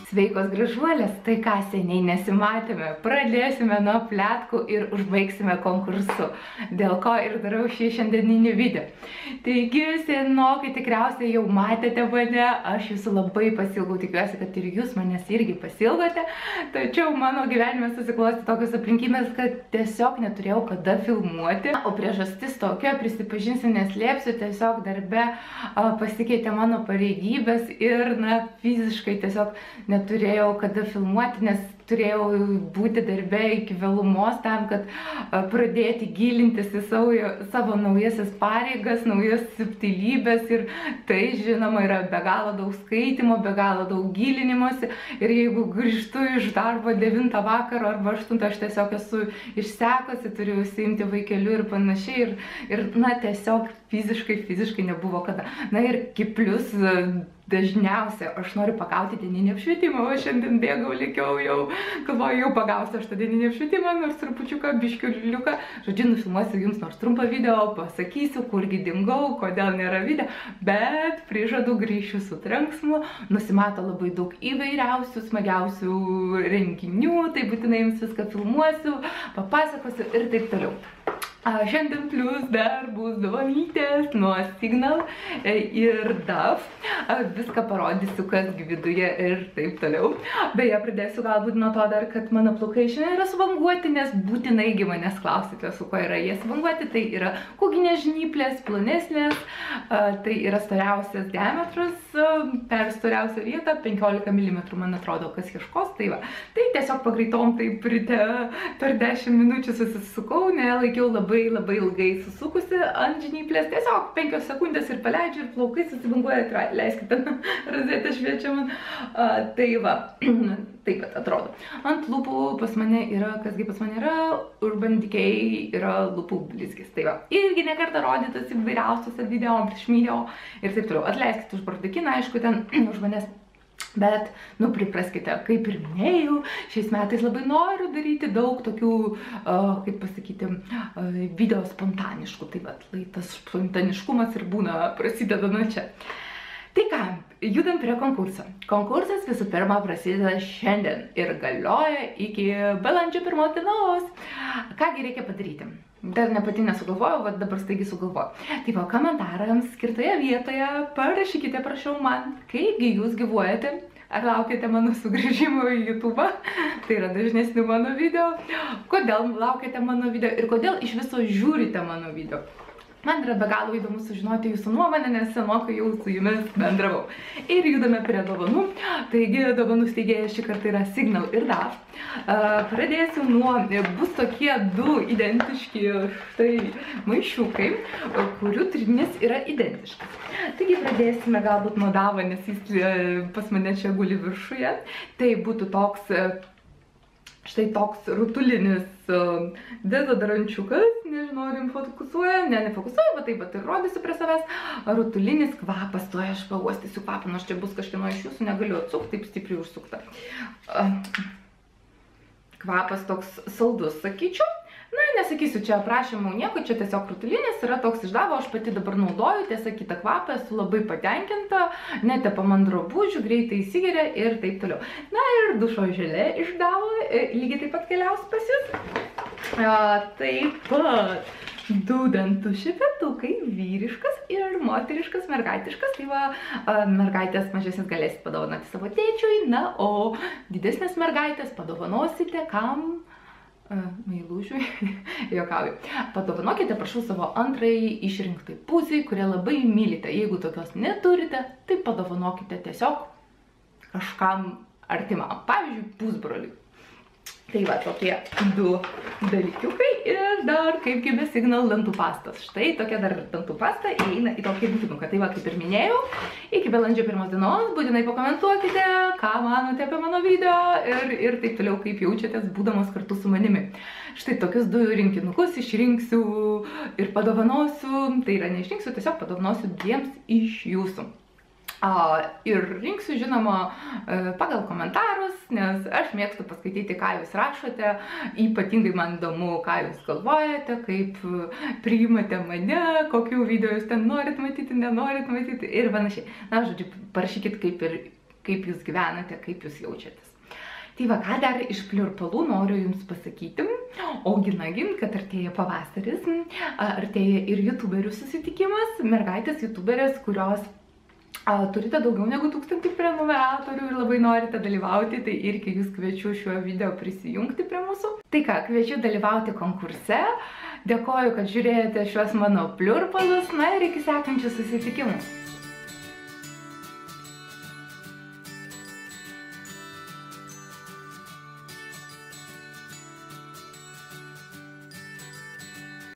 Sveikos gražuolės, tai ką seniai nesimatėme, pradėsime nuo pletkų ir užbaigsime konkursu, dėl ko ir darau šį šiandieninį video. Taigi, senokai tikriausiai jau matėte mane, aš jūsų labai pasilgau, tikiuosi, kad ir jūs manęs irgi pasilgote, tačiau mano gyvenime susiklosti tokios aplinkybės, kad tiesiog neturėjau kada filmuoti, o priežastis tokia, prisipažinsiu, neslėpsiu, tiesiog darbe pasikeitė mano pareigybės ir, fiziškai tiesiog neturėjau kada filmuoti, nes turėjau būti darbe iki vėlumos tam, kad pradėti gilintis į savo naujasis pareigas, naujas subtilybės ir tai, žinoma, yra be galo daug skaitimo, be galo daug gilinimosi ir jeigu grįžtu iš darbo 9 vakaro arba 8, aš tiesiog esu išsekusi, turiu užsiimti vaikeliu ir panašiai ir tiesiog fiziškai nebuvo kada. Ir plius dažniausia aš noriu pagauti dieninį apšvietimą, o šiandien bėgau, lėkiau jau, galvoju, jau pagausiu aš tą dieninį apšvietimą, nors trupučiuką, biškiuliuką, žodžiu, nufilmuosiu jums nors trumpą video, pasakysiu, kurgi dingau, kodėl nėra video, bet prižadu grįšiu su trenksmu, nusimato labai daug įvairiausių, smagiausių renginių, tai būtinai jums viską filmuosiu, papasakosiu ir taip toliau. Šiandien plius dar bus dovanytės nuo Signal ir DAF. Viską parodysiu, kas viduje ir taip toliau. Beje, pradėsiu galbūt nuo to dar, kad mano plaukai šiandien yra subanguoti, nes būtinai manęs klausite, su kuo yra jie subanguoti. Tai yra kūginės žnyplės, plonesnės, tai yra storiausias diametras per storiausią vietą, 15 mm, man atrodo, kas ieškos. Tai va, tai tiesiog pagreitom taip ryte per 10 minučių susisukau, nelaikiau labai ilgai susukusi ant žnyplės, tiesiog 5 sekundės ir paleidžiu ir plaukai susibanguoja, leiskite, rozetė šviečia man. Tai va, taip pat atrodo. Ant lūpų pas mane yra, kasgi pas mane yra, Urban Decay yra lūpų blizgis. Tai va, irgi nekartą rodytas įvairiausiuose video, prieš video ir taip toliau. Atleiskite už bardakiną, aišku, ten už manęs. Bet, pripraskite, kaip ir minėjau, šiais metais labai noriu daryti daug tokių, kaip pasakyti, video spontaniškų. Tai vat, tas spontaniškumas ir būna, prasideda nuo čia. Tai ką, judam prie konkurso. Konkursas visų pirma prasideda šiandien ir galioja iki balandžio 1 dienos. Kągi reikia padaryti? Dar ne pati nesugalvojau, bet dabar staigiai sugalvoju. Tai va, komentarams skirtoje vietoje parašykite, prašau man, kaipgi jūs gyvuojate, ar laukiate mano sugrįžimo į YouTube, tai yra dažnesni mano video, kodėl laukiate mano video ir kodėl iš viso žiūrite mano video. Man yra be galo įdomu sužinoti jūsų nuomonę, nes senokai jau su jumis bendravau. Ir judame prie dovanų. Taigi, dovanų steigėjas šį kartą yra Signal ir DAF. Pradėsiu nuo, bus tokie 2 identiški štai maišiukai, kurių turinys yra identiškas. Taigi, pradėsime galbūt nuo DAF, nes jis pas mane čia guli viršuje. Tai būtų toks, štai toks rutulinis dezodorančiukas, nežinau, ar jums fokusuoja, nefokusuoja, bet taip pat ir rodysiu prie savęs, rutulinis kvapas, tuoj aš pauostysiu kvapą, nors čia bus kažkieno iš jūsų, negaliu atsukti, taip stipriai užsukta. Kvapas toks saldus, sakyčiau. Nesakysiu čia aprašymų nieko, čia tiesiog rutulinis, yra toks iš DAF, aš pati dabar naudoju, tiesa kitą kvapą, esu labai patenkinta, netepa man drabužių, greitai įsigeria ir taip toliau. Ir dušo želė iš DAF, lygiai taip pat keliaus pas jūs. Taip pat 2 dantų šepetukai, vyriškas ir moteriškas, mergaitiškas. Tai va, mergaitės mažesnis galėsit padovanoti savo tėčiui, o didesnės mergaitės padovanosite kam? Meilužiui, juokauju. Padovanokite, prašau, savo antrai išrinktai pusei, kurie labai mylite. Jeigu tokios neturite, tai padovanokite tiesiog kažkam artimam, pavyzdžiui, pusbroliui. Tai va, tokie 2 dalykiukai ir dar kaip gimė Signal dantų pastas. Štai tokia dar dantų pasta įeina į tokį rinkinuką. Tai va, kaip ir minėjau, iki balandžio 1 dienos būtinai pakomentuokite, ką manote apie mano video ir taip toliau, kaip jaučiatės būdamos kartu su manimi. Štai tokius 2 rinkinukus išrinksiu ir padovanosiu, tai yra neišrinksiu, tiesiog padovanosiu 2 iš jūsų. Ir rinksiu, žinoma, pagal komentarus, nes aš mėgstu paskaityti, ką jūs rašote, ypatingai man įdomu, ką jūs galvojate, kaip priimate mane, kokių video jūs ten norit matyti, nenorit matyti ir panašiai. Žodžiu, parašykit, kaip jūs gyvenate, kaip jūs jaučiatės. Tai va, ką dar iš pliurpalų noriu jums pasakyti, oginagi, kad artėja pavasaris, artėja ir youtuberių susitikimas, mergaitės youtuberės, kurios turite daugiau negu 1000 prenumeratorių ir labai norite dalyvauti, tai irgi jūs kviečiu šiuo video prisijungti prie mūsų. Tai ką, kviečiu dalyvauti konkurse, dėkoju, kad žiūrėjote šiuos mano pliurpalus, na ir iki sekančių susitikimų.